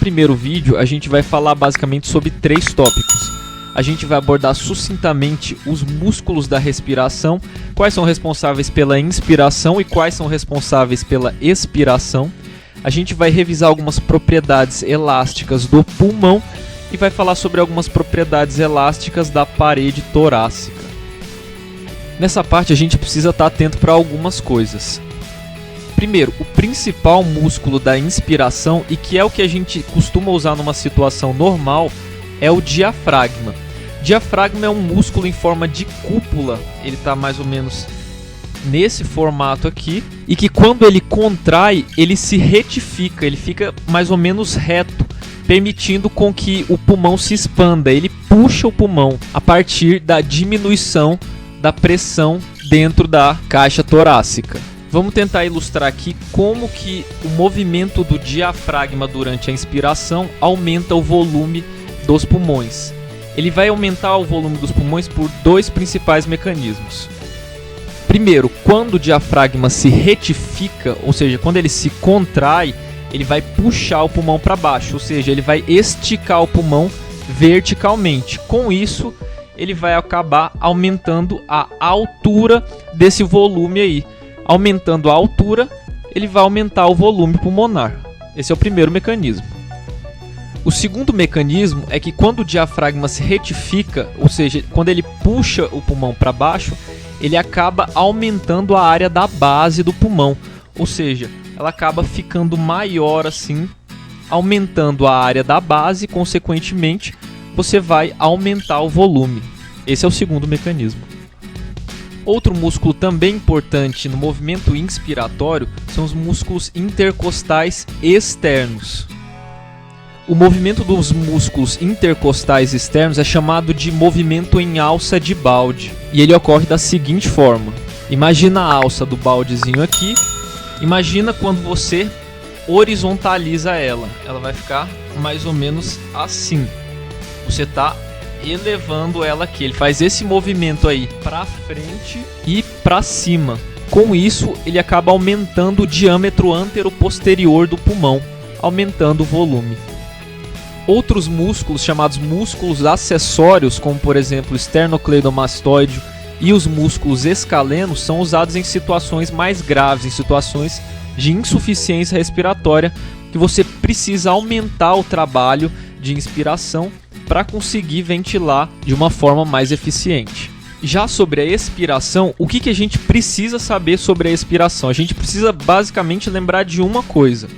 primeiro vídeo a gente vai falar basicamente sobre 3 tópicos. A gente vai abordar sucintamente os músculos da respiração, quais são responsáveis pela inspiração e quais são responsáveis pela expiração. A gente vai revisar algumas propriedades elásticas do pulmão e vai falar sobre algumas propriedades elásticas da parede torácica. Nessa parte a gente precisa estar atento para algumas coisas. Primeiro, o principal músculo da inspiração, e que é o que a gente costuma usar numa situação normal, é o diafragma. Diafragma é um músculo em forma de cúpula, ele está mais ou menos nesse formato aqui, e que quando ele contrai, ele se retifica, ele fica mais ou menos reto, permitindo com que o pulmão se expanda. Ele puxa o pulmão a partir da diminuição da pressão dentro da caixa torácica. Vamos tentar ilustrar aqui como que o movimento do diafragma durante a inspiração aumenta o volume dos pulmões. Ele vai aumentar o volume dos pulmões por 2 principais mecanismos. Primeiro, quando o diafragma se retifica, ou seja, quando ele se contrai, ele vai puxar o pulmão para baixo, ou seja, ele vai esticar o pulmão verticalmente. Com isso, ele vai acabar aumentando a altura desse volume aí. Aumentando a altura, ele vai aumentar o volume pulmonar. Esse é o primeiro mecanismo. O segundo mecanismo é que quando o diafragma se retifica, ou seja, quando ele puxa o pulmão para baixo, ele acaba aumentando a área da base do pulmão, ou seja, ela acaba ficando maior assim, aumentando a área da base, consequentemente, você vai aumentar o volume. Esse é o segundo mecanismo. Outro músculo também importante no movimento inspiratório são os músculos intercostais externos. O movimento dos músculos intercostais externos é chamado de movimento em alça de balde. E ele ocorre da seguinte forma. Imagina a alça do baldezinho aqui. Imagina quando você horizontaliza ela. Ela vai ficar mais ou menos assim. Você está elevando ela aqui. Ele faz esse movimento aí para frente e para cima. Com isso, ele acaba aumentando o diâmetro antero-posterior do pulmão, aumentando o volume. Outros músculos, chamados músculos acessórios, como por exemplo o esternocleidomastoide e os músculos escalenos, são usados em situações mais graves, em situações de insuficiência respiratória, que você precisa aumentar o trabalho de inspiração para conseguir ventilar de uma forma mais eficiente. Já sobre a expiração, o que a gente precisa saber sobre a expiração? A gente precisa basicamente lembrar de uma coisa.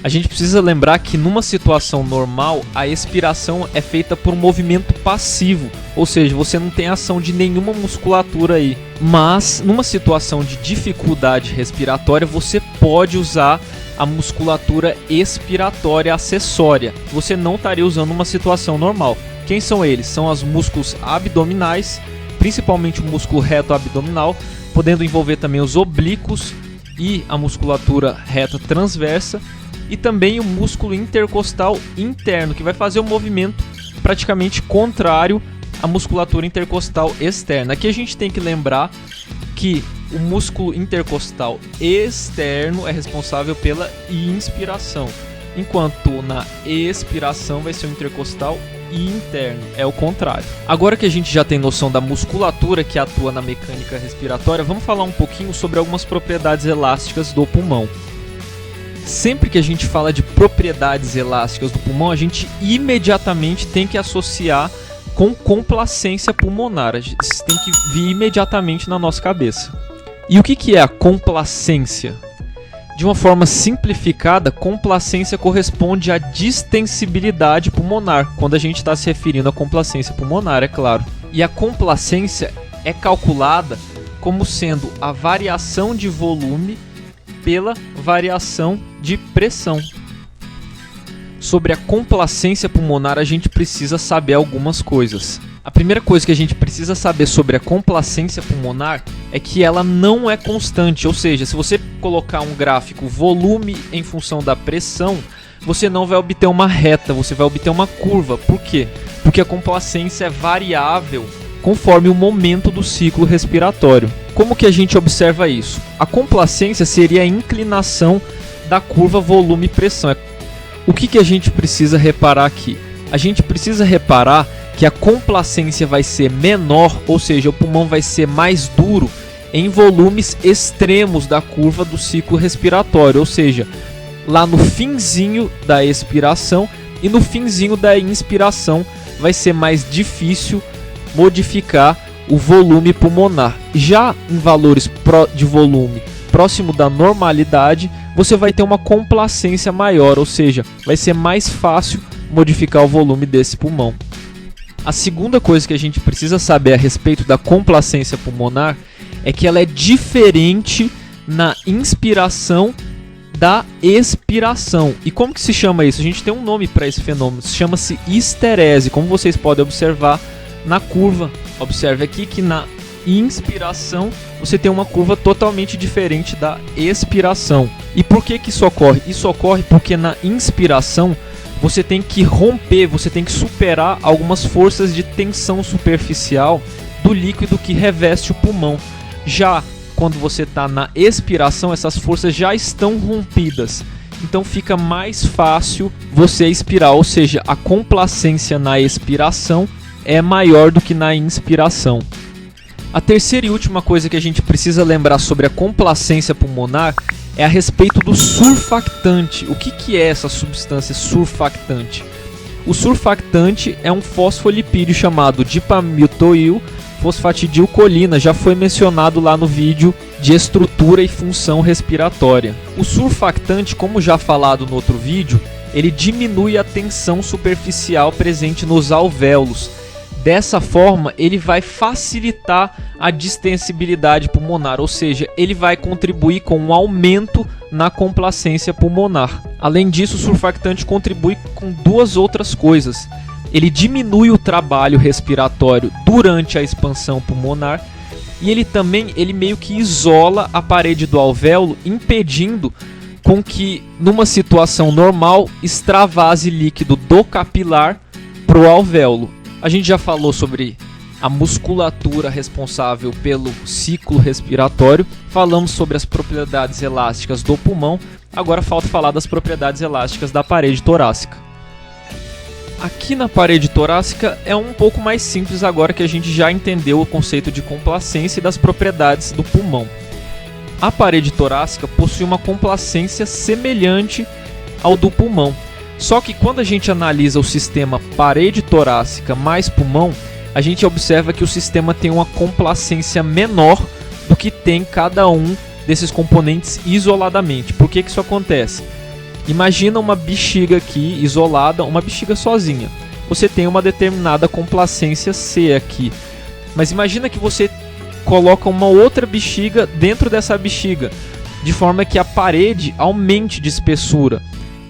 A gente precisa lembrar que numa situação normal, a expiração é feita por um movimento passivo, ou seja, você não tem ação de nenhuma musculatura aí. Mas numa situação de dificuldade respiratória, você pode usar a musculatura expiratória acessória. Você não estaria usando numa situação normal. Quem são eles? São os músculos abdominais, principalmente o músculo reto abdominal, podendo envolver também os oblíquos e a musculatura reta transversa, e também o músculo intercostal interno, que vai fazer um movimento praticamente contrário à musculatura intercostal externa. Aqui a gente tem que lembrar que o músculo intercostal externo é responsável pela inspiração, enquanto na expiração vai ser o intercostal interno, é o contrário. Agora que a gente já tem noção da musculatura que atua na mecânica respiratória, vamos falar um pouquinho sobre algumas propriedades elásticas do pulmão. Sempre que a gente fala de propriedades elásticas do pulmão, a gente imediatamente tem que associar com complacência pulmonar. Isso tem que vir imediatamente na nossa cabeça. E o que é a complacência? De uma forma simplificada, complacência corresponde à distensibilidade pulmonar, quando a gente está se referindo à complacência pulmonar, é claro. E a complacência é calculada como sendo a variação de volume pela variação de pressão. Sobre a complacência pulmonar, a gente precisa saber algumas coisas. A primeira coisa que a gente precisa saber sobre a complacência pulmonar é que ela não é constante, ou seja, se você colocar um gráfico volume em função da pressão, você não vai obter uma reta, você vai obter uma curva. Por quê? Porque a complacência é variável conforme o momento do ciclo respiratório. Como que a gente observa isso? A complacência seria a inclinação da curva volume-pressão. O que a gente precisa reparar aqui? A gente precisa reparar que a complacência vai ser menor, ou seja, o pulmão vai ser mais duro em volumes extremos da curva do ciclo respiratório, ou seja, lá no finzinho da expiração e no finzinho da inspiração vai ser mais difícil modificar o volume pulmonar. Já em valores de volume próximo da normalidade, você vai ter uma complacência maior, ou seja, vai ser mais fácil modificar o volume desse pulmão. A segunda coisa que a gente precisa saber a respeito da complacência pulmonar é que ela é diferente na inspiração da expiração. E como que se chama isso? A gente tem um nome para esse fenômeno, chama-se histerese, como vocês podem observar na curva. Observe aqui que na inspiração você tem uma curva totalmente diferente da expiração. E por que isso ocorre? Isso ocorre porque na inspiração você tem que romper, você tem que superar algumas forças de tensão superficial do líquido que reveste o pulmão. Já quando você está na expiração, essas forças já estão rompidas. Então fica mais fácil você expirar, ou seja, a complacência na expiração é maior do que na inspiração. A terceira e última coisa que a gente precisa lembrar sobre a complacência pulmonar é a respeito do surfactante. O que é essa substância surfactante? O surfactante é um fosfolipídio chamado dipamiltoil fosfatidilcolina, já foi mencionado lá no vídeo de estrutura e função respiratória. O surfactante, como já falado no outro vídeo, ele diminui a tensão superficial presente nos alvéolos. Dessa forma, ele vai facilitar a distensibilidade pulmonar, ou seja, ele vai contribuir com um aumento na complacência pulmonar. Além disso, o surfactante contribui com duas outras coisas. Ele diminui o trabalho respiratório durante a expansão pulmonar e ele meio que isola a parede do alvéolo, impedindo com que, numa situação normal, extravase líquido do capilar para o alvéolo. A gente já falou sobre a musculatura responsável pelo ciclo respiratório, falamos sobre as propriedades elásticas do pulmão, agora falta falar das propriedades elásticas da parede torácica. Aqui na parede torácica é um pouco mais simples agora que a gente já entendeu o conceito de complacência e das propriedades do pulmão. A parede torácica possui uma complacência semelhante ao do pulmão. Só que quando a gente analisa o sistema parede torácica mais pulmão, a gente observa que o sistema tem uma complacência menor do que tem cada um desses componentes isoladamente. Por que isso acontece? Imagina uma bexiga aqui isolada, uma bexiga sozinha. Você tem uma determinada complacência C aqui. Mas imagina que você coloca uma outra bexiga dentro dessa bexiga, de forma que a parede aumente de espessura.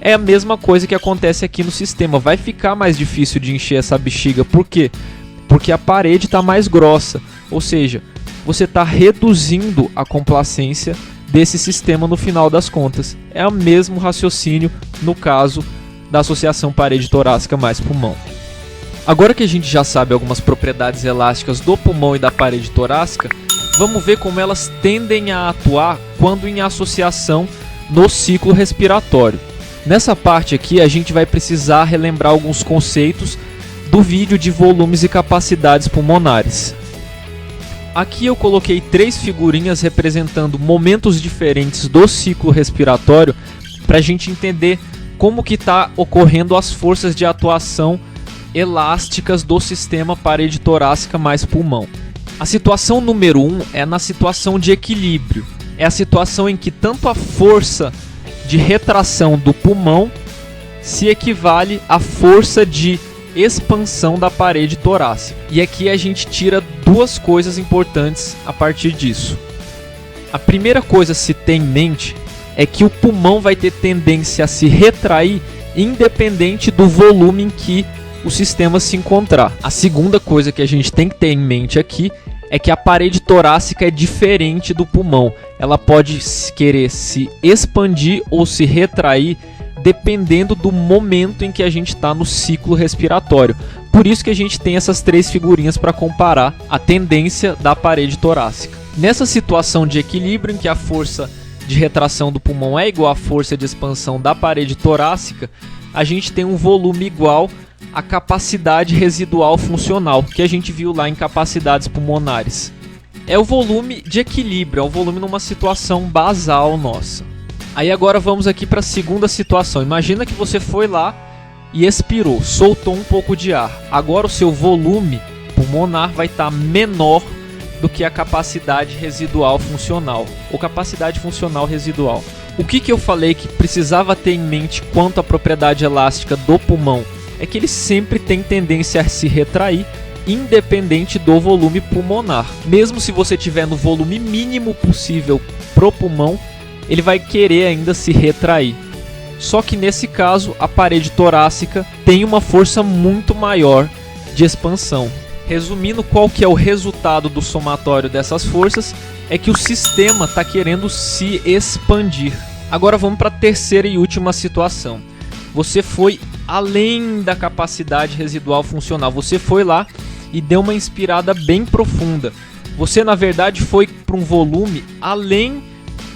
É a mesma coisa que acontece aqui no sistema. Vai ficar mais difícil de encher essa bexiga. Por quê? Porque a parede está mais grossa. Ou seja, você está reduzindo a complacência desse sistema no final das contas. É o mesmo raciocínio no caso da associação parede torácica mais pulmão. Agora que a gente já sabe algumas propriedades elásticas do pulmão e da parede torácica, vamos ver como elas tendem a atuar quando em associação no ciclo respiratório. Nessa parte aqui a gente vai precisar relembrar alguns conceitos do vídeo de volumes e capacidades pulmonares. Aqui eu coloquei 3 figurinhas representando momentos diferentes do ciclo respiratório para a gente entender como que está ocorrendo as forças de atuação elásticas do sistema parede torácica mais pulmão. A situação número 1 é na situação de equilíbrio. É a situação em que tanto a força de retração do pulmão se equivale à força de expansão da parede torácica. E aqui a gente tira duas coisas importantes a partir disso. A primeira coisa a se ter em mente é que o pulmão vai ter tendência a se retrair independente do volume em que o sistema se encontrar. A segunda coisa que a gente tem que ter em mente aqui é que a parede torácica é diferente do pulmão. Ela pode querer se expandir ou se retrair dependendo do momento em que a gente está no ciclo respiratório. Por isso que a gente tem essas 3 figurinhas para comparar a tendência da parede torácica. Nessa situação de equilíbrio em que a força de retração do pulmão é igual à força de expansão da parede torácica, a gente tem um volume igual à capacidade residual funcional, que a gente viu lá em capacidades pulmonares. É o volume de equilíbrio, é o volume numa situação basal nossa. Aí agora vamos aqui para a segunda situação. Imagina que você foi lá e expirou, soltou um pouco de ar. Agora o seu volume pulmonar vai estar menor do que a capacidade residual funcional, ou capacidade funcional residual. O que eu falei que precisava ter em mente quanto à propriedade elástica do pulmão? É que ele sempre tem tendência a se retrair, independente do volume pulmonar. Mesmo se você tiver no volume mínimo possível pro pulmão, ele vai querer ainda se retrair. Só que nesse caso, a parede torácica tem uma força muito maior de expansão. Resumindo, qual que é o resultado do somatório dessas forças? É que o sistema está querendo se expandir. Agora vamos para a terceira e última situação. Você foi além da capacidade residual funcional. Você foi lá e deu uma inspirada bem profunda. Você, na verdade, foi para um volume além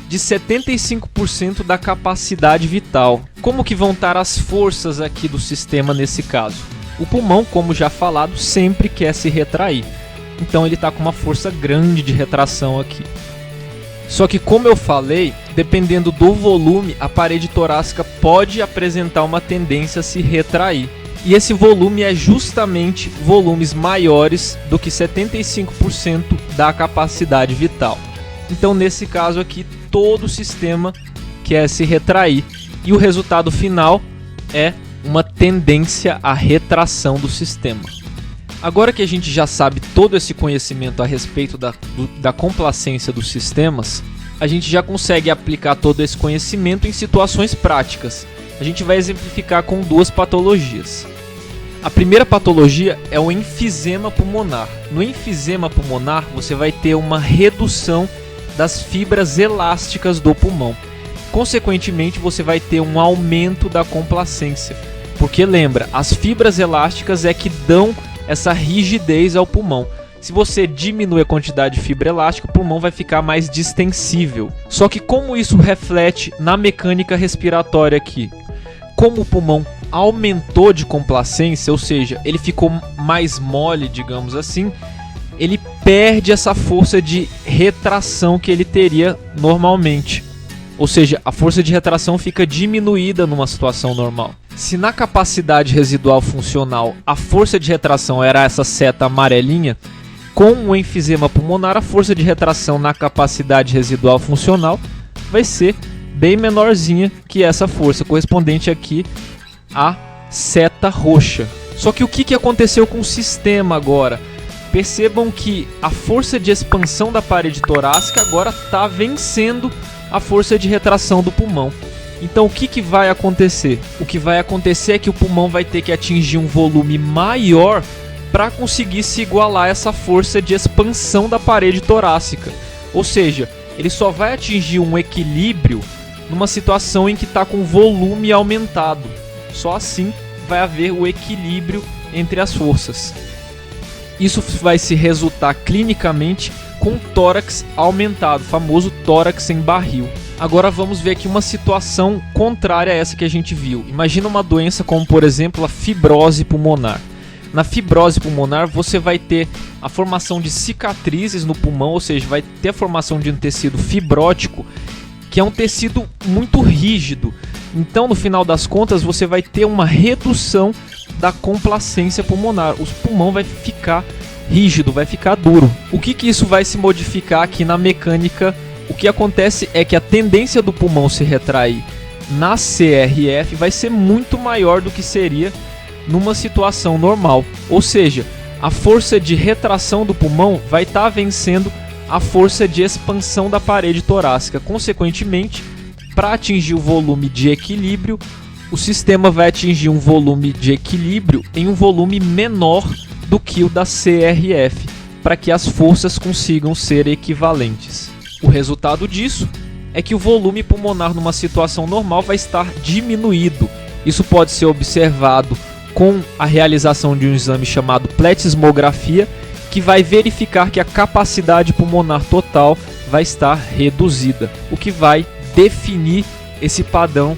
de 75% da capacidade vital. Como que vão estar as forças aqui do sistema nesse caso? O pulmão, como já falado, sempre quer se retrair. Então ele está com uma força grande de retração aqui. Só que, como eu falei, dependendo do volume, a parede torácica pode apresentar uma tendência a se retrair. E esse volume é justamente volumes maiores do que 75% da capacidade vital. Então, nesse caso aqui, todo o sistema quer se retrair. E o resultado final é uma tendência à retração do sistema. Agora que a gente já sabe todo esse conhecimento a respeito da complacência dos sistemas, a gente já consegue aplicar todo esse conhecimento em situações práticas. A gente vai exemplificar com duas patologias. A primeira patologia é o enfisema pulmonar. No enfisema pulmonar, você vai ter uma redução das fibras elásticas do pulmão. Consequentemente, você vai ter um aumento da complacência. Porque lembra, as fibras elásticas é que dão essa rigidez ao pulmão. Se você diminui a quantidade de fibra elástica, o pulmão vai ficar mais distensível. Só que como isso reflete na mecânica respiratória aqui? Como o pulmão aumentou de complacência, ou seja, ele ficou mais mole, digamos assim, ele perde essa força de retração que ele teria normalmente. Ou seja, a força de retração fica diminuída numa situação normal. Se na capacidade residual funcional a força de retração era essa seta amarelinha, com o enfisema pulmonar a força de retração na capacidade residual funcional vai ser bem menorzinha que essa força, correspondente aqui à seta roxa. Só que o que aconteceu com o sistema agora? Percebam que a força de expansão da parede torácica agora está vencendo a força de retração do pulmão. Então o que vai acontecer? O que vai acontecer é que o pulmão vai ter que atingir um volume maior para conseguir se igualar a essa força de expansão da parede torácica. Ou seja, ele só vai atingir um equilíbrio numa situação em que está com volume aumentado. Só assim vai haver o equilíbrio entre as forças. Isso vai se resultar clinicamente com tórax aumentado, famoso tórax em barril. Agora vamos ver aqui uma situação contrária a essa que a gente viu. Imagina uma doença como, por exemplo, a fibrose pulmonar. Na fibrose pulmonar você vai ter a formação de cicatrizes no pulmão, ou seja, vai ter a formação de um tecido fibrótico, que é um tecido muito rígido. Então, no final das contas, você vai ter uma redução da complacência pulmonar. O pulmão vai ficar rígido, vai ficar duro. O que isso vai se modificar aqui na mecânica? O que acontece é que a tendência do pulmão se retrair na CRF vai ser muito maior do que seria numa situação normal. Ou seja, a força de retração do pulmão vai estar vencendo a força de expansão da parede torácica. Consequentemente, para atingir o volume de equilíbrio, o sistema vai atingir um volume de equilíbrio em um volume menor do que o da CRF, para que as forças consigam ser equivalentes. O resultado disso é que o volume pulmonar numa situação normal vai estar diminuído. Isso pode ser observado com a realização de um exame chamado pletismografia, que vai verificar que a capacidade pulmonar total vai estar reduzida, o que vai definir esse padrão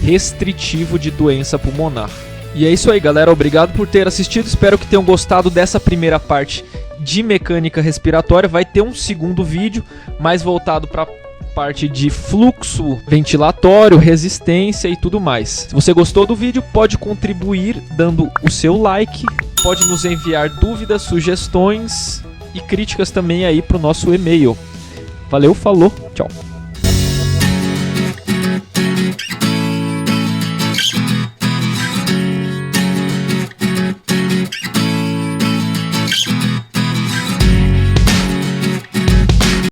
restritivo de doença pulmonar. E é isso aí, galera. Obrigado por ter assistido. Espero que tenham gostado dessa primeira parte de mecânica respiratória. Vai ter um segundo vídeo mais voltado para parte de fluxo ventilatório, resistência e tudo mais. Se você gostou do vídeo, pode contribuir dando o seu like, pode nos enviar dúvidas, sugestões e críticas também aí para o nosso e-mail. Valeu, falou, tchau!